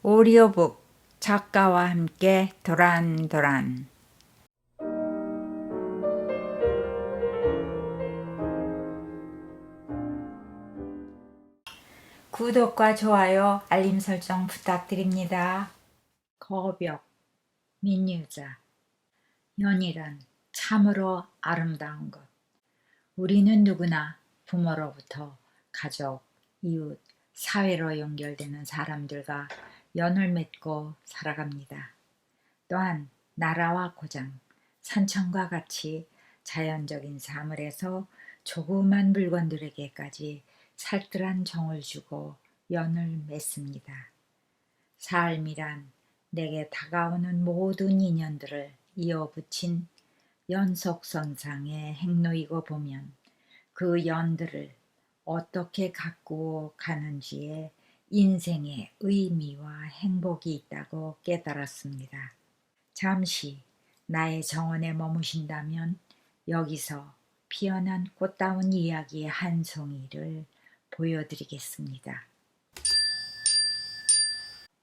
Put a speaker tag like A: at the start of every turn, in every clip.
A: 오디오북 작가와 함께 도란도란. 구독과 좋아요, 알림 설정 부탁드립니다. 거벽, 민유자. 연이란 참으로 아름다운 것. 우리는 누구나 부모로부터 가족, 이웃, 사회로 연결되는 사람들과 연을 맺고 살아갑니다. 또한 나라와 고장, 산천과 같이 자연적인 사물에서 조그만 물건들에게까지 살뜰한 정을 주고 연을 맺습니다. 삶이란 내게 다가오는 모든 인연들을 이어붙인 연속선상의 행로이고 보면 그 연들을 어떻게 가꾸어 가는지에 인생의 의미와 행복이 있다고 깨달았습니다. 잠시 나의 정원에 머무신다면 여기서 피어난 꽃다운 이야기의 한 송이를 보여드리겠습니다.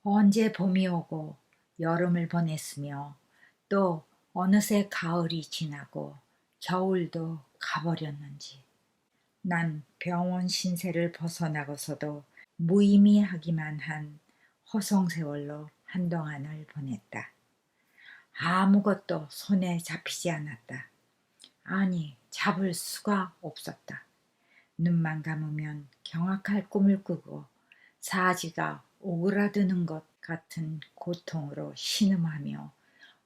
A: 언제 봄이 오고 여름을 보냈으며 또 어느새 가을이 지나고 겨울도 가버렸는지 난 병원 신세를 벗어나고서도 무의미하기만 한 허송세월로 한동안을 보냈다. 아무것도 손에 잡히지 않았다. 아니, 잡을 수가 없었다. 눈만 감으면 경악할 꿈을 꾸고 사지가 오그라드는 것 같은 고통으로 신음하며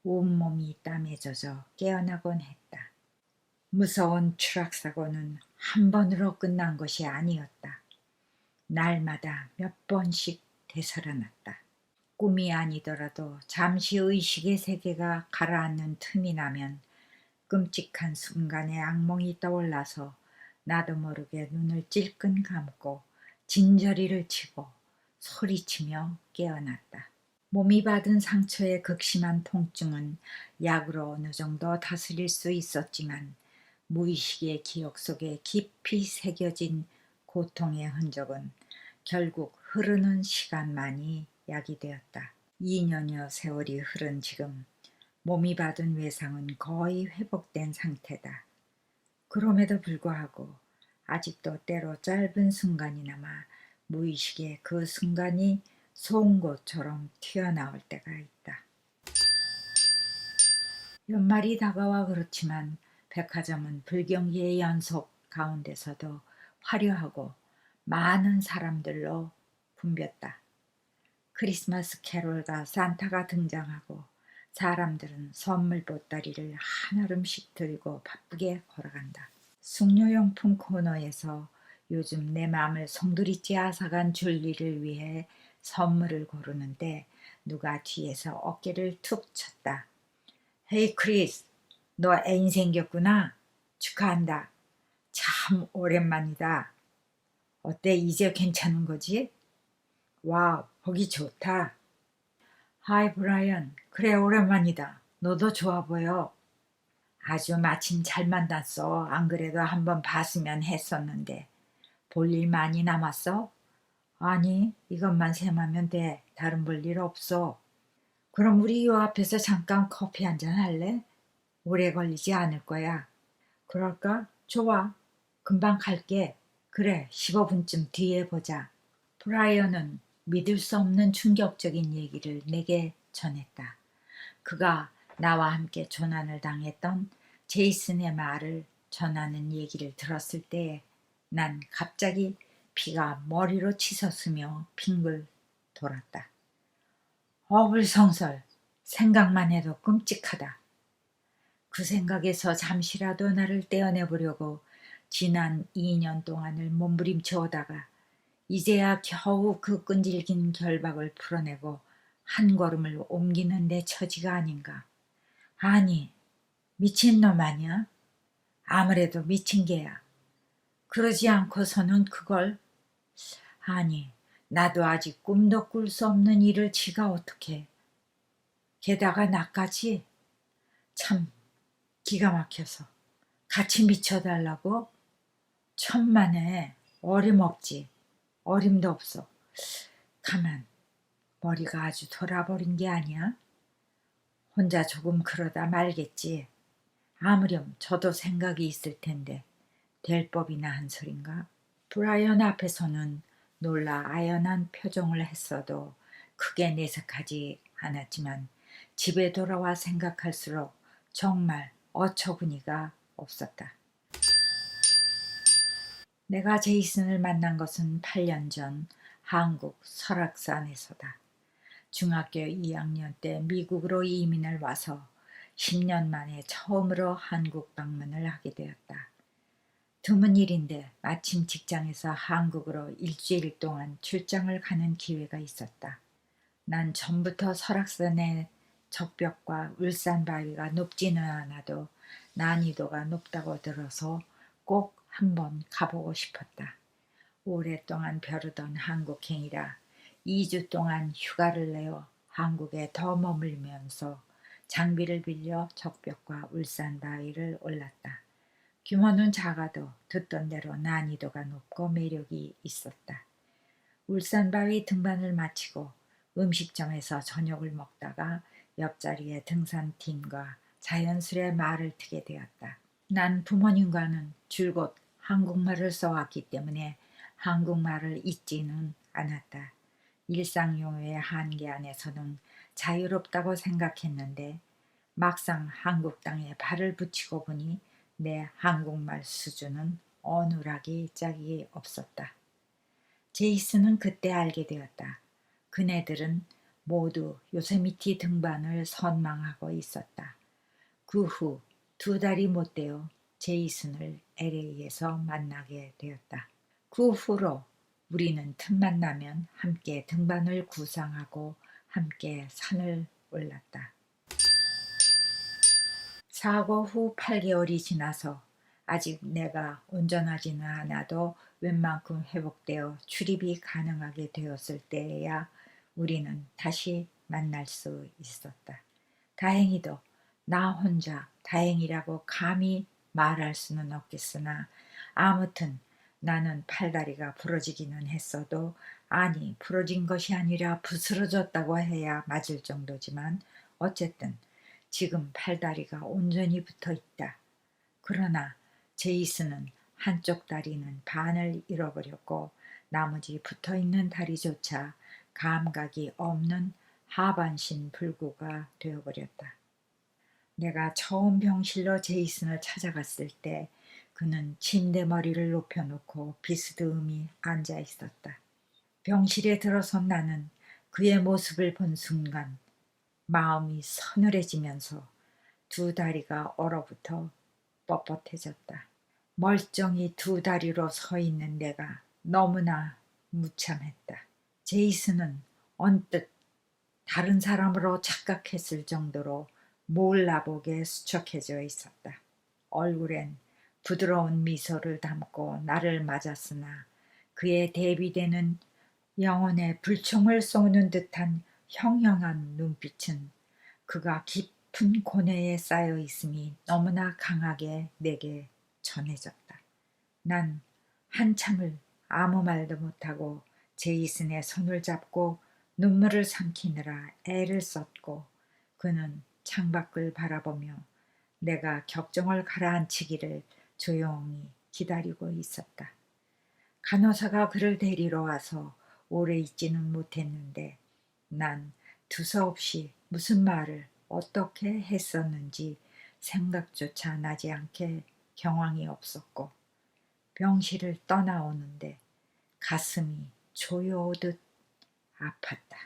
A: 온몸이 땀에 젖어 깨어나곤 했다. 무서운 추락사고는 한 번으로 끝난 것이 아니었다. 날마다 몇 번씩 되살아났다. 꿈이 아니더라도 잠시 의식의 세계가 가라앉는 틈이 나면 끔찍한 순간의 악몽이 떠올라서 나도 모르게 눈을 찔끔 감고 진저리를 치고 소리치며 깨어났다. 몸이 받은 상처의 극심한 통증은 약으로 어느 정도 다스릴 수 있었지만 무의식의 기억 속에 깊이 새겨진 고통의 흔적은 결국 흐르는 시간만이 약이 되었다. 2년여 세월이 흐른 지금 몸이 받은 외상은 거의 회복된 상태다. 그럼에도 불구하고 아직도 때로 짧은 순간이나마 무의식의 그 순간이 송곳처럼 튀어나올 때가 있다. 연말이 다가와 그렇지만 백화점은 불경기의 연속 가운데서도 화려하고 많은 사람들로 붐볐다. 크리스마스 캐롤과 산타가 등장하고 사람들은 선물 보따리를 한아름씩 들고 바쁘게 걸어간다. 숙녀용품 코너에서 요즘 내 마음을 송두리째 앗아간 줄리를 위해 선물을 고르는데 누가 뒤에서 어깨를 툭 쳤다. 헤이 크리스, 너 애인 생겼구나. 축하한다. 참 오랜만이다. 어때, 이제 괜찮은 거지? 와우, 보기 좋다. 하이 브라이언, 그래 오랜만이다. 너도 좋아 보여. 아주 마침 잘 만났어. 안 그래도 한번 봤으면 했었는데. 볼 일 많이 남았어? 아니, 이것만 셈하면 돼. 다른 볼 일 없어. 그럼 우리 요 앞에서 잠깐 커피 한잔 할래? 오래 걸리지 않을 거야. 그럴까? 좋아. 금방 갈게. 그래, 15분쯤 뒤에 보자. 브라이언은 믿을 수 없는 충격적인 얘기를 내게 전했다. 그가 나와 함께 조난을 당했던 제이슨의 말을 전하는 얘기를 들었을 때에 난 갑자기 피가 머리로 치솟으며 빙글 돌았다. 어불성설, 생각만 해도 끔찍하다. 그 생각에서 잠시라도 나를 떼어내보려고 지난 2년 동안을 몸부림쳐 오다가 이제야 겨우 그 끈질긴 결박을 풀어내고 한 걸음을 옮기는 내 처지가 아닌가. 아니, 미친놈 아니야? 아무래도 미친 개야. 그러지 않고서는 그걸, 아니, 나도 아직 꿈도 꿀 수 없는 일을 지가 어떻게. 게다가 나까지 참 기가 막혀서 같이 미쳐달라고? 천만에 어림없지. 어림도 없어. 가만, 머리가 아주 돌아버린 게 아니야? 혼자 조금 그러다 말겠지. 아무렴 저도 생각이 있을 텐데 될 법이나 한 소린가? 브라이언 앞에서는 놀라 아연한 표정을 했어도 크게 내색하지 않았지만 집에 돌아와 생각할수록 정말 어처구니가 없었다. 내가 제이슨을 만난 것은 8년 전 한국 설악산에서다. 중학교 2학년 때 미국으로 이민을 와서 10년 만에 처음으로 한국 방문을 하게 되었다. 드문 일인데 마침 직장에서 한국으로 일주일 동안 출장을 가는 기회가 있었다. 난 전부터 설악산의 적벽과 울산 바위가 높지는 않아도 난이도가 높다고 들어서 꼭 한번 가보고 싶었다. 오랫동안 벼르던 한국행이라 2주 동안 휴가를 내어 한국에 더 머물면서 장비를 빌려 적벽과 울산 바위를 올랐다. 규모는 작아도 듣던 대로 난이도가 높고 매력이 있었다. 울산 바위 등반을 마치고 음식점에서 저녁을 먹다가 옆자리에 등산팀과 자연스레 말을 트게 되었다. 난 부모님과는 줄곧 한국말을 써왔기 때문에 한국말을 잊지는 않았다. 일상 용어의 한계 안에서는 자유롭다고 생각했는데 막상 한국 땅에 발을 붙이고 보니 내 한국말 수준은 어눌하기 짝이 없었다. 제이슨은 그때 알게 되었다. 그네들은 모두 요세미티 등반을 선망하고 있었다. 그 후 2달이 못 되어 제이슨을 LA에서 만나게 되었다. 그 후로 우리는 틈만 나면 함께 등반을 구상하고 함께 산을 올랐다. 사고 후 8개월이 지나서 아직 내가 운전하지는 않아도 웬만큼 회복되어 출입이 가능하게 되었을 때에야 우리는 다시 만날 수 있었다. 다행히도 나 혼자 다행이라고 감히 말할 수는 없겠으나 아무튼 나는 팔다리가 부러지기는 했어도 아니 부러진 것이 아니라 부스러졌다고 해야 맞을 정도지만 어쨌든 지금 팔다리가 온전히 붙어 있다. 그러나 제이슨은 한쪽 다리는 반을 잃어버렸고 나머지 붙어있는 다리조차 감각이 없는 하반신 불구가 되어버렸다. 내가 처음 병실로 제이슨을 찾아갔을 때 그는 침대 머리를 높여놓고 비스듬히 앉아 있었다. 병실에 들어선 나는 그의 모습을 본 순간 마음이 서늘해지면서 2다리가 얼어붙어 뻣뻣해졌다. 멀쩡히 2다리로 서 있는 내가 너무나 무참했다. 제이슨은 언뜻 다른 사람으로 착각했을 정도로 몰라보게 수척해져 있었다. 얼굴엔 부드러운 미소를 담고 나를 맞았으나 그에 대비되는 영혼에 불총을 쏘는 듯한 형형한 눈빛은 그가 깊은 고뇌에 쌓여 있음이 너무나 강하게 내게 전해졌다. 난 한참을 아무 말도 못하고 제이슨의 손을 잡고 눈물을 삼키느라 애를 썼고 그는 창밖을 바라보며 내가 격정을 가라앉히기를 조용히 기다리고 있었다. 간호사가 그를 데리러 와서 오래 있지는 못했는데 난 두서없이 무슨 말을 어떻게 했었는지 생각조차 나지 않게 경황이 없었고 병실을 떠나오는데 가슴이 조여오듯 아팠다.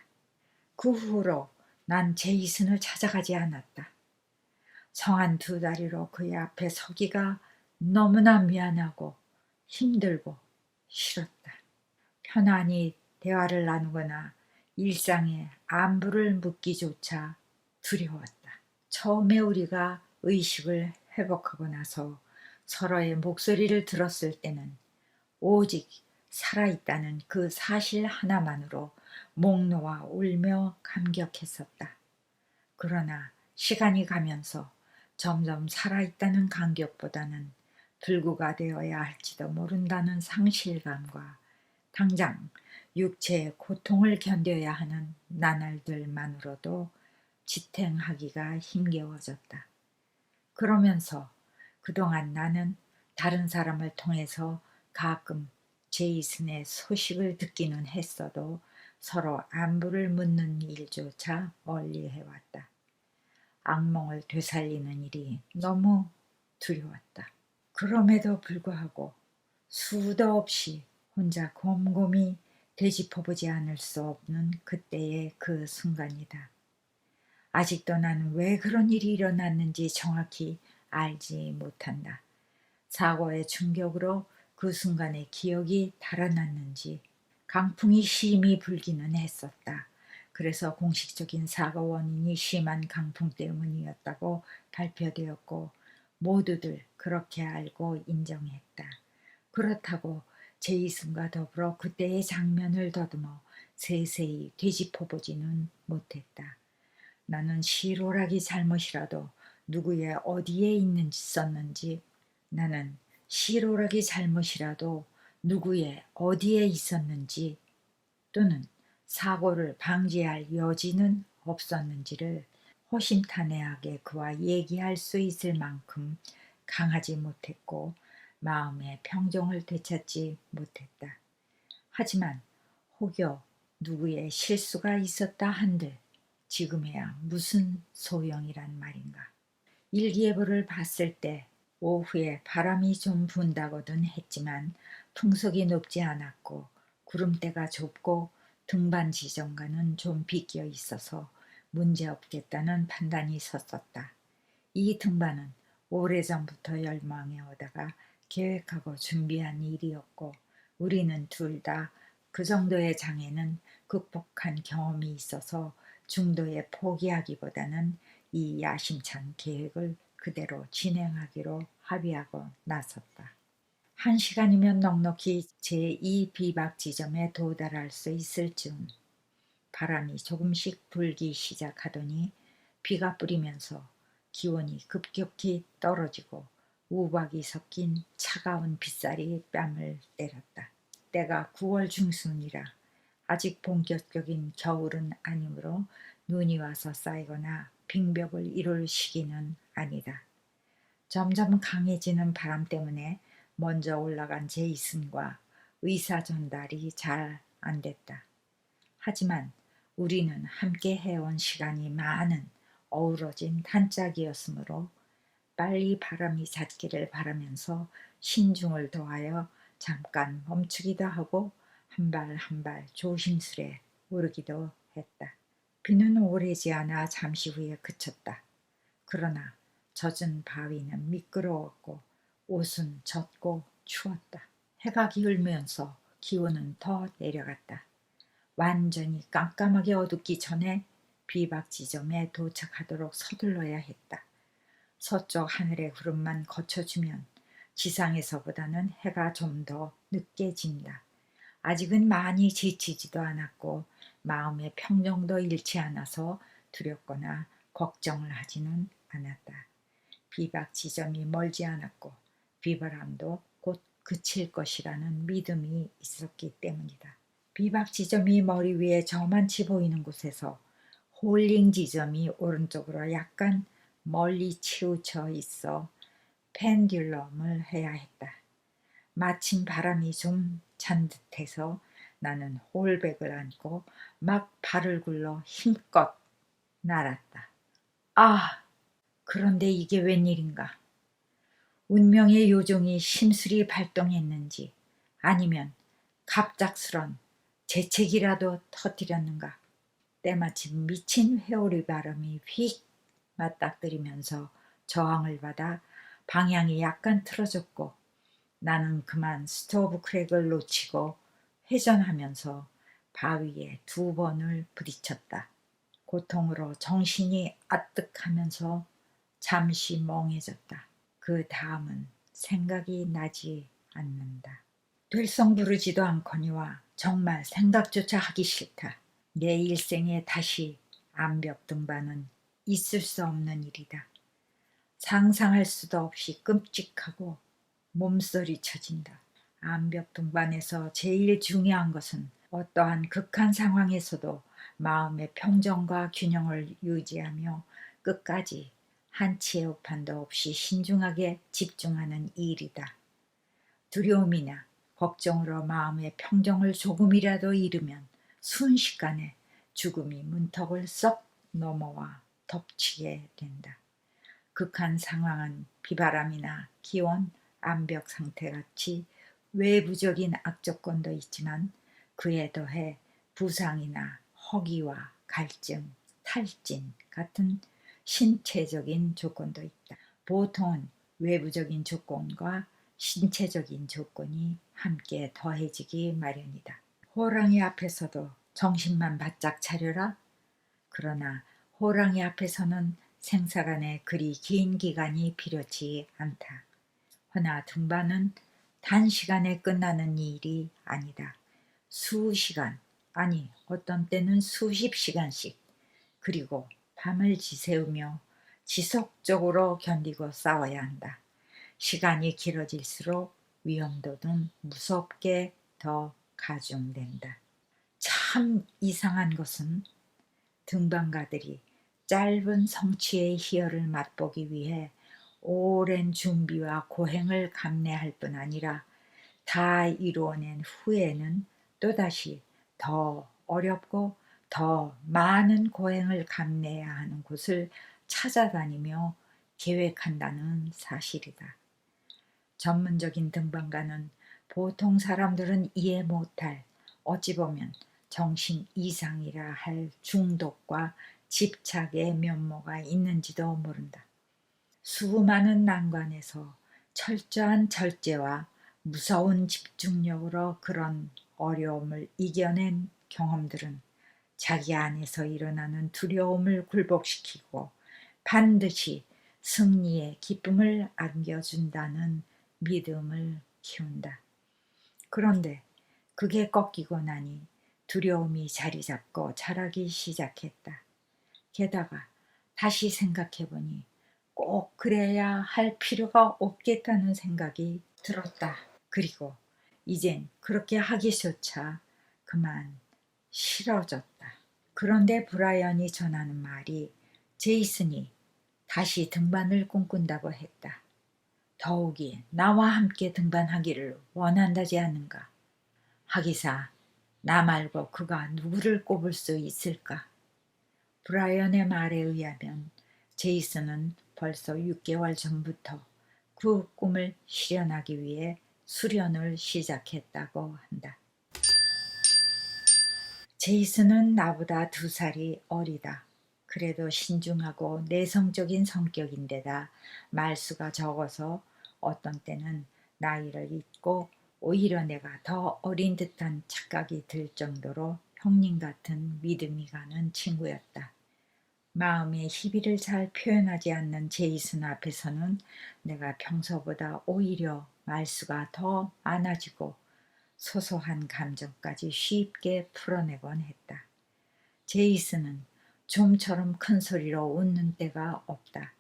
A: 그 후로 난 제이슨을 찾아가지 않았다. 성한 2다리로 그의 앞에 서기가 너무나 미안하고 힘들고 싫었다. 편안히 대화를 나누거나 일상의 안부를 묻기조차 두려웠다. 처음에 우리가 의식을 회복하고 나서 서로의 목소리를 들었을 때는 오직 살아있다는 그 사실 하나만으로 목 놓아 울며 감격했었다. 그러나 시간이 가면서 점점 살아있다는 감격보다는 불구가 되어야 할지도 모른다는 상실감과 당장 육체의 고통을 견뎌야 하는 나날들만으로도 지탱하기가 힘겨워졌다. 그러면서 그동안 나는 다른 사람을 통해서 가끔 제이슨의 소식을 듣기는 했어도 서로 안부를 묻는 일조차 멀리해왔다. 악몽을 되살리는 일이 너무 두려웠다. 그럼에도 불구하고 수도 없이 혼자 곰곰이 되짚어보지 않을 수 없는 그때의 그 순간이다. 아직도 나는 왜 그런 일이 일어났는지 정확히 알지 못한다. 사고의 충격으로 그 순간의 기억이 달아났는지 강풍이 심히 불기는 했었다. 그래서 공식적인 사고 원인이 심한 강풍 때문이었다고 발표되었고 모두들 그렇게 알고 인정했다. 그렇다고 제이슨과 더불어 그때의 장면을 더듬어 세세히 되짚어보지는 못했다. 나는 시로락이 잘못이라도 누구의 어디에 있었는지 나는 시로락이 잘못이라도 누구의 어디에 있었는지 또는 사고를 방지할 여지는 없었는지를 호심탄회하게 그와 얘기할 수 있을 만큼 강하지 못했고 마음의 평정을 되찾지 못했다. 하지만 혹여 누구의 실수가 있었다 한들 지금에야 무슨 소용이란 말인가. 일기예보를 봤을 때 오후에 바람이 좀 분다거든 했지만 풍속이 높지 않았고 구름대가 좁고 등반 지점과는 좀 비껴 있어서 문제없겠다는 판단이 섰었다. 이 등반은 오래전부터 열망해 오다가 계획하고 준비한 일이었고 우리는 둘 다 그 정도의 장애는 극복한 경험이 있어서 중도에 포기하기보다는 이 야심찬 계획을 그대로 진행하기로 합의하고 나섰다. 1시간이면 넉넉히 제2 비박 지점에 도달할 수 있을 즈음 바람이 조금씩 불기 시작하더니 비가 뿌리면서 기온이 급격히 떨어지고 우박이 섞인 차가운 빗살이 뺨을 때렸다. 때가 9월 중순이라 아직 본격적인 겨울은 아니므로 눈이 와서 쌓이거나 빙벽을 이룰 시기는 아니다. 점점 강해지는 바람 때문에 먼저 올라간 제이슨과 의사 전달이 잘 안 됐다. 하지만 우리는 함께 해온 시간이 많은 어우러진 단짝이었으므로 빨리 바람이 잦기를 바라면서 신중을 더하여 잠깐 멈추기도 하고 한 발 한 발 조심스레 오르기도 했다. 비는 오래지 않아 잠시 후에 그쳤다. 그러나 젖은 바위는 미끄러웠고 옷은 젖고 추웠다. 해가 기울면서 기온은 더 내려갔다. 완전히 깜깜하게 어둡기 전에 비박 지점에 도착하도록 서둘러야 했다. 서쪽 하늘의 구름만 거쳐주면 지상에서보다는 해가 좀 더 늦게 진다. 아직은 많이 지치지도 않았고 마음의 평정도 잃지 않아서 두렵거나 걱정을 하지는 않았다. 비박 지점이 멀지 않았고 비바람도 곧 그칠 것이라는 믿음이 있었기 때문이다. 비박 지점이 머리 위에 저만치 보이는 곳에서 홀링 지점이 오른쪽으로 약간 멀리 치우쳐 있어 펜듈럼을 해야 했다. 마침 바람이 좀 잔 듯해서 나는 홀백을 안고 막 발을 굴러 힘껏 날았다. 아! 그런데 이게 웬일인가? 운명의 요종이 심술이 발동했는지 아니면 갑작스런 재채기라도 터뜨렸는가? 때마침 미친 회오리 바람이 휙 맞닥뜨리면서 저항을 받아 방향이 약간 틀어졌고 나는 그만 스토브 크랙을 놓치고 회전하면서 바위에 2번을 부딪혔다. 고통으로 정신이 아뜩하면서 잠시 멍해졌다. 그 다음은 생각이 나지 않는다. 될성부르지도 않거니와 정말 생각조차 하기 싫다. 내 일생에 다시 암벽 등반은 있을 수 없는 일이다. 상상할 수도 없이 끔찍하고 몸서리 쳐진다. 암벽 등반에서 제일 중요한 것은 어떠한 극한 상황에서도 마음의 평정과 균형을 유지하며 끝까지 한치의 오판도 없이 신중하게 집중하는 일이다. 두려움이나 걱정으로 마음의 평정을 조금이라도 잃으면 순식간에 죽음이 문턱을 썩 넘어와 덮치게 된다. 극한 상황은 비바람이나 기온, 암벽 상태같이 외부적인 악조건도 있지만 그에 더해 부상이나 허기와 갈증, 탈진 같은 신체적인 조건도 있다. 보통은 외부적인 조건과 신체적인 조건이 함께 더해지기 마련이다. 호랑이 앞에서도 정신만 바짝 차려라. 그러나 호랑이 앞에서는 생사간에 그리 긴 기간이 필요치 않다. 허나 등반은 단시간에 끝나는 일이 아니다. 수시간, 아니 어떤 때는 수십 시간씩, 그리고 밤을 지새우며 지속적으로 견디고 싸워야 한다. 시간이 길어질수록 위험도는 무섭게 더 가중된다. 참 이상한 것은 등반가들이 짧은 성취의 희열을 맛보기 위해 오랜 준비와 고행을 감내할 뿐 아니라 다 이루어낸 후에는 또다시 더 어렵고 더 많은 고행을 감내해야 하는 곳을 찾아다니며 계획한다는 사실이다. 전문적인 등반가는 보통 사람들은 이해 못할, 어찌 보면 정신 이상이라 할 중독과 집착의 면모가 있는지도 모른다. 수많은 난관에서 철저한 절제와 무서운 집중력으로 그런 어려움을 이겨낸 경험들은 자기 안에서 일어나는 두려움을 굴복시키고 반드시 승리의 기쁨을 안겨준다는 믿음을 키운다. 그런데 그게 꺾이고 나니 두려움이 자리 잡고 자라기 시작했다. 게다가 다시 생각해보니 꼭 그래야 할 필요가 없겠다는 생각이 들었다. 그리고 이젠 그렇게 하기조차 그만 싫어졌다. 그런데 브라이언이 전하는 말이 제이슨이 다시 등반을 꿈꾼다고 했다. 더욱이 나와 함께 등반하기를 원한다지 않는가. 하기사 나 말고 그가 누구를 꼽을 수 있을까? 브라이언의 말에 의하면 제이슨은 벌써 6개월 전부터 그 꿈을 실현하기 위해 수련을 시작했다고 한다. 제이슨은 나보다 2살이 어리다. 그래도 신중하고 내성적인 성격인데다 말수가 적어서 어떤 때는 나이를 잊고 오히려 내가 더 어린 듯한 착각이 들 정도로 형님 같은 믿음이 가는 친구였다. 마음의 희비를 잘 표현하지 않는 제이슨 앞에서는 내가 평소보다 오히려 말수가 더 많아지고 소소한 감정까지 쉽게 풀어내곤 했다. 제이슨은 좀처럼 큰 소리로 웃는 때가 없다.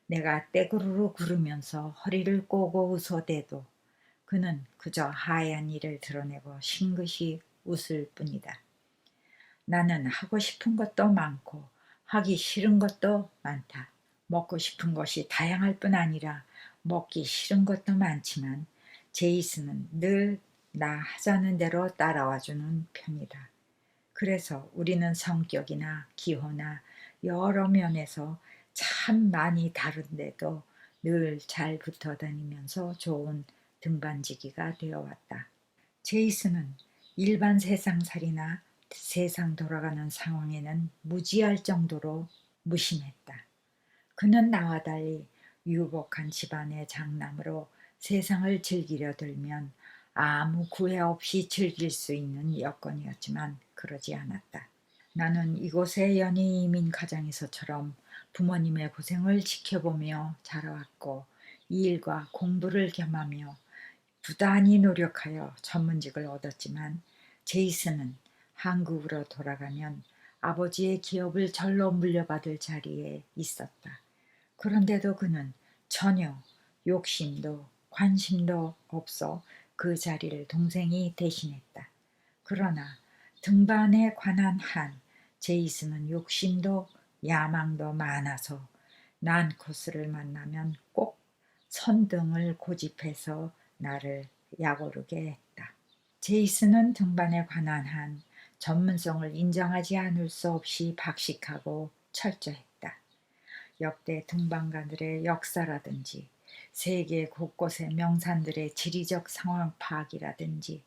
A: 내가 떼구르르 구르면서 허리를 꼬고 웃어대도 그는 그저 하얀 이를 드러내고 싱긋이 웃을 뿐이다. 나는 하고 싶은 것도 많고 하기 싫은 것도 많다. 먹고 싶은 것이 다양할 뿐 아니라 먹기 싫은 것도 많지만 제이슨은 늘 나 하자는 대로 따라와주는 편이다. 그래서 우리는 성격이나 기호나 여러 면에서 참 많이 다른데도 늘 잘 붙어 다니면서 좋은 등반지기가 되어왔다. 제이슨은 일반 세상살이나 세상 돌아가는 상황에는 무지할 정도로 무심했다. 그는 나와 달리 유복한 집안의 장남으로 세상을 즐기려 들면 아무 구애 없이 즐길 수 있는 여건이었지만 그러지 않았다. 나는 이곳의 연희 이민 가정에서처럼 부모님의 고생을 지켜보며 자라왔고 일과 공부를 겸하며 부단히 노력하여 전문직을 얻었지만 제이슨은 한국으로 돌아가면 아버지의 기업을 절로 물려받을 자리에 있었다. 그런데도 그는 전혀 욕심도 관심도 없어 그 자리를 동생이 대신했다. 그러나 등반에 관한 한 제이슨은 욕심도 야망도 많아서 난 코스를 만나면 꼭 선등을 고집해서 나를 약오르게 했다. 제이슨은 등반에 관한 한 전문성을 인정하지 않을 수 없이 박식하고 철저했다. 역대 등반가들의 역사라든지 세계 곳곳의 명산들의 지리적 상황 파악이라든지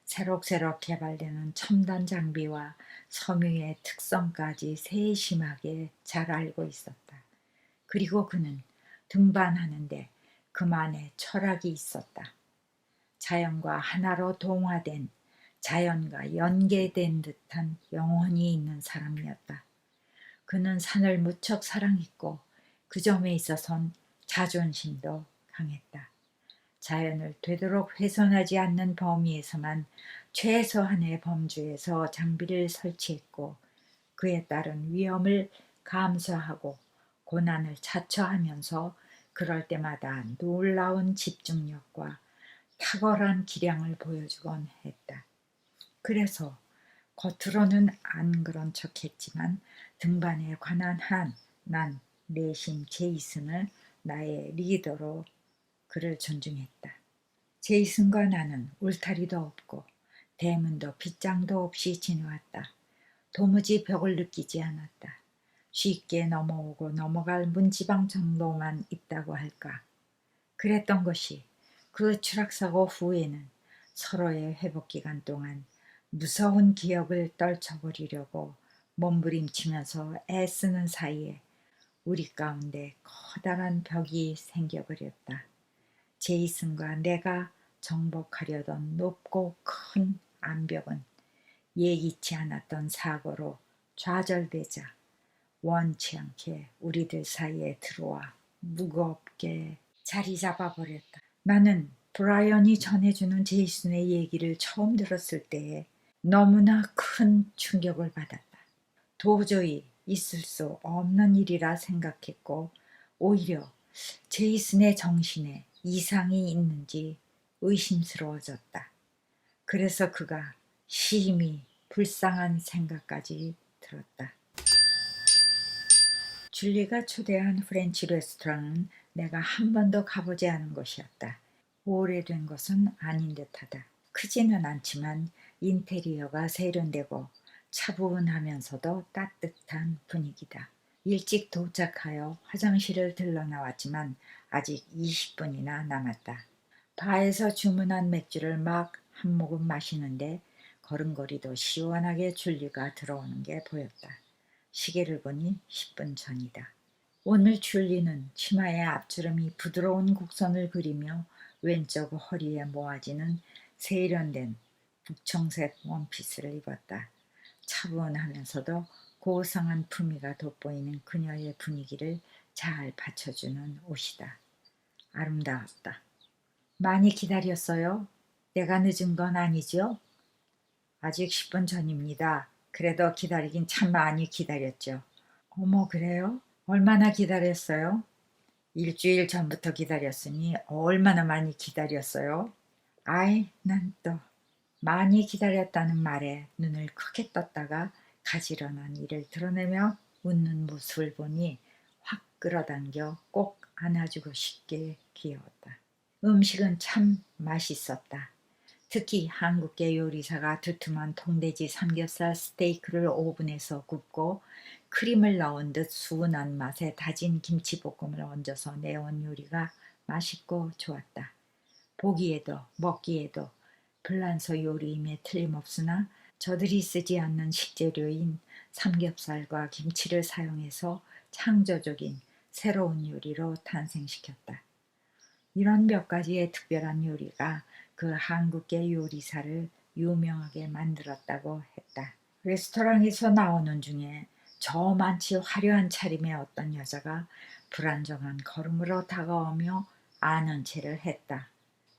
A: 새록새록 개발되는 첨단 장비와 섬유의 특성까지 세심하게 잘 알고 있었다. 그리고 그는 등반하는데 그만의 철학이 있었다. 자연과 하나로 동화된, 자연과 연계된 듯한 영혼이 있는 사람이었다. 그는 산을 무척 사랑했고 그 점에 있어선 자존심도 강했다. 자연을 되도록 훼손하지 않는 범위에서만 최소한의 범주에서 장비를 설치했고 그에 따른 위험을 감수하고 고난을 자처하면서 그럴 때마다 놀라운 집중력과 탁월한 기량을 보여주곤 했다. 그래서 겉으로는 안 그런 척했지만 등반에 관한 한 난 내심 제이슨을 나의 리더로 그를 존중했다. 제이슨과 나는 울타리도 없고 대문도 빗장도 없이 지내왔다. 도무지 벽을 느끼지 않았다. 쉽게 넘어오고 넘어갈 문지방 정도만 있다고 할까. 그랬던 것이 그 추락사고 후에는 서로의 회복기간 동안 무서운 기억을 떨쳐버리려고 몸부림치면서 애쓰는 사이에 우리 가운데 커다란 벽이 생겨버렸다. 제이슨과 내가 정복하려던 높고 큰 암벽은 예기치 않았던 사고로 좌절되자 원치 않게 우리들 사이에 들어와 무겁게 자리 잡아버렸다. 나는 브라이언이 전해주는 제이슨의 얘기를 처음 들었을 때에 너무나 큰 충격을 받았다. 도저히 있을 수 없는 일이라 생각했고 오히려 제이슨의 정신에 이상이 있는지 의심스러워졌다. 그래서 그가 심히 불쌍한 생각까지 들었다. 줄리가 초대한 프렌치 레스토랑은 내가 한 번도 가보지 않은 것이었다. 오래된 것은 아닌 듯하다. 크지는 않지만 인테리어가 세련되고 차분하면서도 따뜻한 분위기다. 일찍 도착하여 화장실을 들러 나왔지만 아직 20분이나 남았다. 바에서 주문한 맥주를 막 한 모금 마시는데 걸음걸이도 시원하게 줄리가 들어오는 게 보였다. 시계를 보니 10분 전이다. 오늘 줄리는 치마의 앞주름이 부드러운 곡선을 그리며 왼쪽 허리에 모아지는 세련된 북청색 원피스를 입었다. 차분하면서도 고상한 품위가 돋보이는 그녀의 분위기를 잘 받쳐주는 옷이다. 아름다웠다. 많이 기다렸어요? 내가 늦은 건 아니죠? 아직 10분 전입니다. 그래도 기다리긴 참 많이 기다렸죠. 어머, 그래요? 얼마나 기다렸어요? 일주일 전부터 기다렸으니 얼마나 많이 기다렸어요? 아이, 난 또 많이 기다렸다는 말에 눈을 크게 떴다가 가지런한 이를 드러내며 웃는 모습을 보니 확 끌어당겨 꼭 안아주고 싶게 귀여웠다. 음식은 참 맛있었다. 특히 한국계 요리사가 두툼한 통돼지 삼겹살 스테이크를 오븐에서 굽고 크림을 넣은 듯 순한 맛에 다진 김치볶음을 얹어서 내온 요리가 맛있고 좋았다. 보기에도 먹기에도 불란서 요리임에 틀림없으나 저들이 쓰지 않는 식재료인 삼겹살과 김치를 사용해서 창조적인 새로운 요리로 탄생시켰다. 이런 몇 가지의 특별한 요리가 그 한국계 요리사를 유명하게 만들었다고 했다. 레스토랑에서 나오는 중에 저만치 화려한 차림의 어떤 여자가 불안정한 걸음으로 다가오며 아는 체를 했다.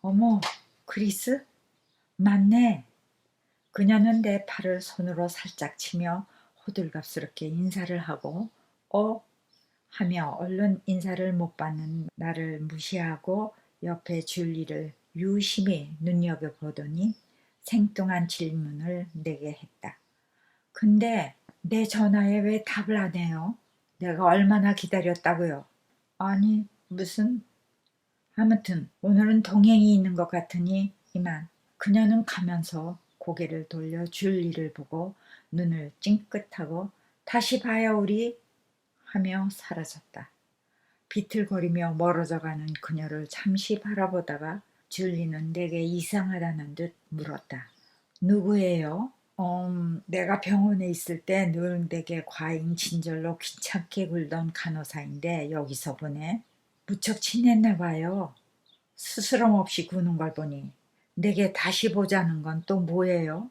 A: 어머, 그리스? 맞네. 그녀는 내 팔을 손으로 살짝 치며 호들갑스럽게 인사를 하고 하며 얼른 인사를 못 받는 나를 무시하고 옆에 줄리를 유심히 눈여겨보더니 생뚱한 질문을 내게 했다. 근데 내 전화에 왜 답을 안 해요? 내가 얼마나 기다렸다고요? 아니, 무슨... 아무튼 오늘은 동행이 있는 것 같으니 이만. 그녀는 가면서 고개를 돌려 줄리를 보고 눈을 찡긋하고 다시 봐요 우리 하며 사라졌다. 비틀거리며 멀어져가는 그녀를 잠시 바라보다가 줄리는 내게 이상하다는 듯 물었다. 누구예요? 내가 병원에 있을 때 늘 내게 과잉 진절로 귀찮게 굴던 간호사인데 여기서 보네. 무척 친했나 봐요. 스스럼 없이 구는 걸 보니. 내게 다시 보자는 건 또 뭐예요?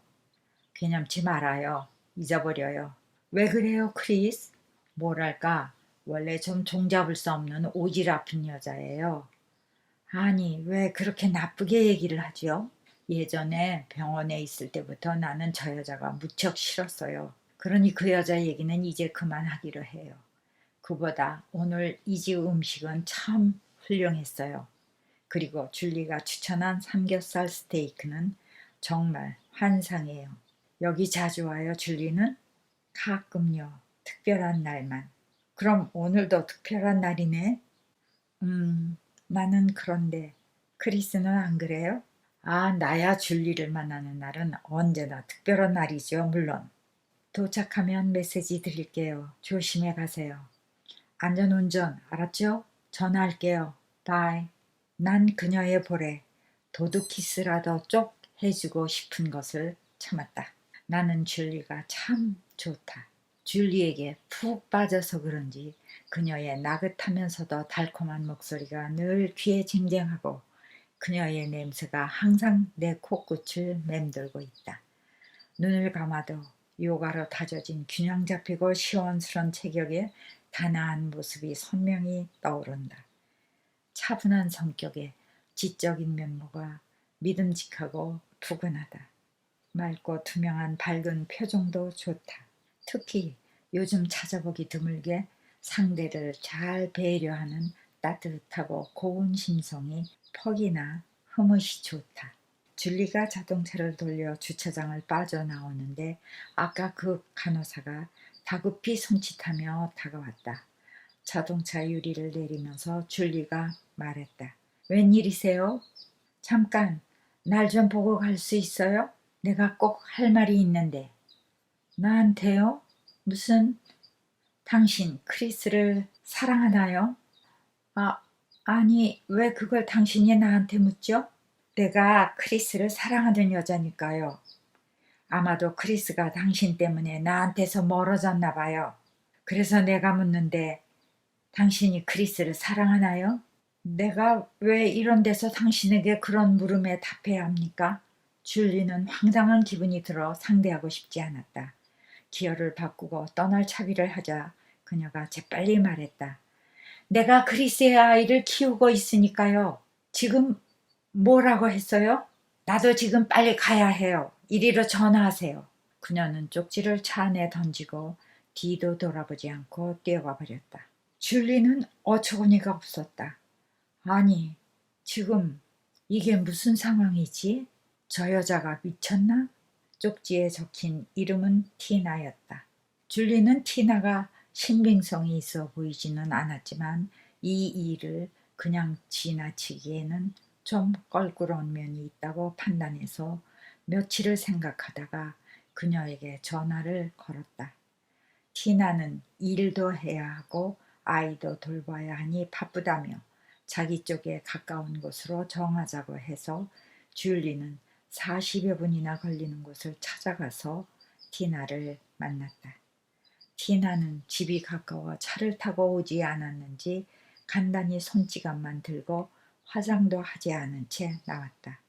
A: 개념치 말아요. 잊어버려요. 왜 그래요, 크리스? 뭐랄까, 원래 좀 종잡을 수 없는 오지랖인 여자예요. 아니, 왜 그렇게 나쁘게 얘기를 하죠? 예전에 병원에 있을 때부터 나는 저 여자가 무척 싫었어요. 그러니 그 여자 얘기는 이제 그만하기로 해요. 그보다 오늘 이 집 음식은 참 훌륭했어요. 그리고 줄리가 추천한 삼겹살 스테이크는 정말 환상이에요. 여기 자주 와요, 줄리는? 가끔요. 특별한 날만. 그럼 오늘도 특별한 날이네? 나는 그런데 크리스는 안 그래요? 아, 나야 줄리를 만나는 날은 언제나 특별한 날이죠, 물론. 도착하면 메시지 드릴게요. 조심해 가세요. 안전운전, 알았죠? 전화할게요. 바이. 난 그녀의 볼에 도둑키스라도 쪽 해주고 싶은 것을 참았다. 나는 줄리가 참 좋다. 줄리에게 푹 빠져서 그런지 그녀의 나긋하면서도 달콤한 목소리가 늘 귀에 쟁쟁하고 그녀의 냄새가 항상 내 코끝을 맴돌고 있다. 눈을 감아도 요가로 다져진 균형 잡히고 시원스런 체격에 단아한 모습이 선명히 떠오른다. 차분한 성격에 지적인 면모가 믿음직하고 푸근하다. 맑고 투명한 밝은 표정도 좋다. 특히 요즘 찾아보기 드물게 상대를 잘 배려하는 따뜻하고 고운 심성이 퍽이나 흐뭇이 좋다. 줄리가 자동차를 돌려 주차장을 빠져나오는데 아까 그 간호사가 다급히 손짓하며 다가왔다. 자동차 유리를 내리면서 줄리가 말했다. 웬일이세요? 잠깐 날 좀 보고 갈 수 있어요? 내가 꼭 할 말이 있는데. 나한테요? 무슨... 당신 크리스를 사랑하나요? 아, 아니 왜 그걸 당신이 나한테 묻죠? 내가 크리스를 사랑하는 여자니까요. 아마도 크리스가 당신 때문에 나한테서 멀어졌나 봐요. 그래서 내가 묻는데 당신이 크리스를 사랑하나요? 내가 왜 이런 데서 당신에게 그런 물음에 답해야 합니까? 줄리는 황당한 기분이 들어 상대하고 싶지 않았다. 기어를 바꾸고 떠날 차비를 하자 그녀가 재빨리 말했다. 내가 크리스의 아이를 키우고 있으니까요. 지금 뭐라고 했어요? 나도 지금 빨리 가야 해요. 이리로 전화하세요. 그녀는 쪽지를 차 안에 던지고 뒤도 돌아보지 않고 뛰어가 버렸다. 줄리는 어처구니가 없었다. 아니, 지금 이게 무슨 상황이지? 저 여자가 미쳤나? 쪽지에 적힌 이름은 티나였다. 줄리는 티나가 신빙성이 있어 보이지는 않았지만 이 일을 그냥 지나치기에는 좀 껄끄러운 면이 있다고 판단해서 며칠을 생각하다가 그녀에게 전화를 걸었다. 티나는 일도 해야 하고 아이도 돌봐야 하니 바쁘다며 자기 쪽에 가까운 곳으로 정하자고 해서 줄리는 40여 분이나 걸리는 곳을 찾아가서 티나를 만났다. 티나는 집이 가까워 차를 타고 오지 않았는지 간단히 손지갑만 들고 화장도 하지 않은 채 나왔다.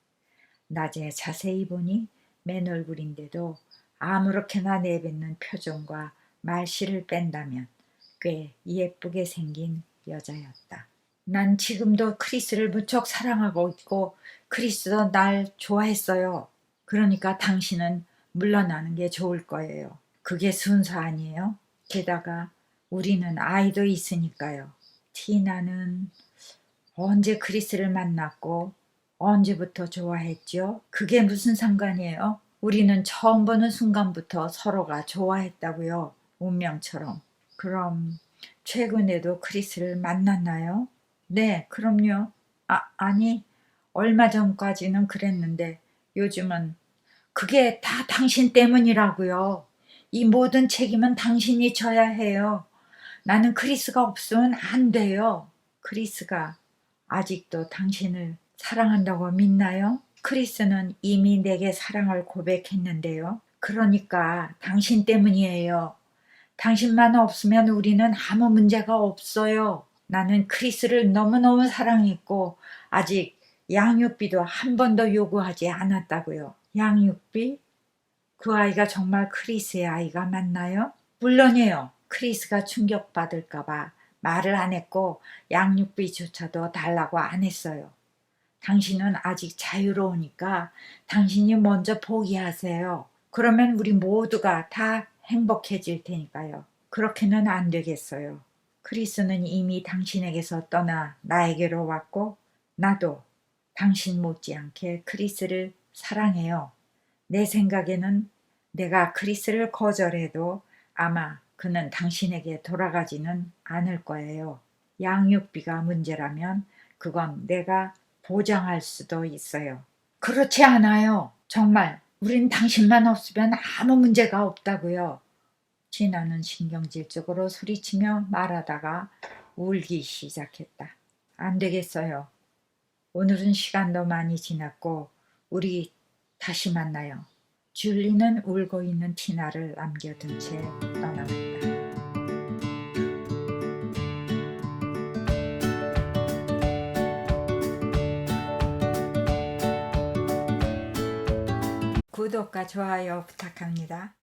A: 낮에 자세히 보니 맨 얼굴인데도 아무렇게나 내뱉는 표정과 말씨를 뺀다면 꽤 예쁘게 생긴 여자였다. 난 지금도 크리스를 무척 사랑하고 있고 크리스도 날 좋아했어요. 그러니까 당신은 물러나는 게 좋을 거예요. 그게 순서 아니에요? 게다가 우리는 아이도 있으니까요. 티나는 언제 크리스를 만났고 언제부터 좋아했죠? 그게 무슨 상관이에요? 우리는 처음 보는 순간부터 서로가 좋아했다고요. 운명처럼. 그럼 최근에도 크리스를 만났나요? 네, 그럼요. 아니, 얼마 전까지는 그랬는데 요즘은 그게 다 당신 때문이라고요. 이 모든 책임은 당신이 져야 해요. 나는 크리스가 없으면 안 돼요. 크리스가 아직도 당신을 사랑한다고 믿나요? 크리스는 이미 내게 사랑을 고백했는데요. 그러니까 당신 때문이에요. 당신만 없으면 우리는 아무 문제가 없어요. 나는 크리스를 너무너무 사랑했고 아직 양육비도 한 번도 요구하지 않았다고요. 양육비? 그 아이가 정말 크리스의 아이가 맞나요? 물론이에요. 크리스가 충격받을까봐 말을 안 했고 양육비조차도 달라고 안 했어요. 당신은 아직 자유로우니까 당신이 먼저 포기하세요. 그러면 우리 모두가 다 행복해질 테니까요. 그렇게는 안 되겠어요. 크리스는 이미 당신에게서 떠나 나에게로 왔고 나도 당신 못지않게 크리스를 사랑해요. 내 생각에는 내가 크리스를 거절해도 아마 그는 당신에게 돌아가지는 않을 거예요. 양육비가 문제라면 그건 내가 보장할 수도 있어요. 그렇지 않아요. 정말 우린 당신만 없으면 아무 문제가 없다고요. 진아는 신경질적으로 소리치며 말하다가 울기 시작했다. 안 되겠어요. 오늘은 시간도 많이 지났고 우리 다시 만나요. 줄리는 울고 있는 티나를 남겨둔 채 떠나갔다. 구독과 좋아요 부탁합니다.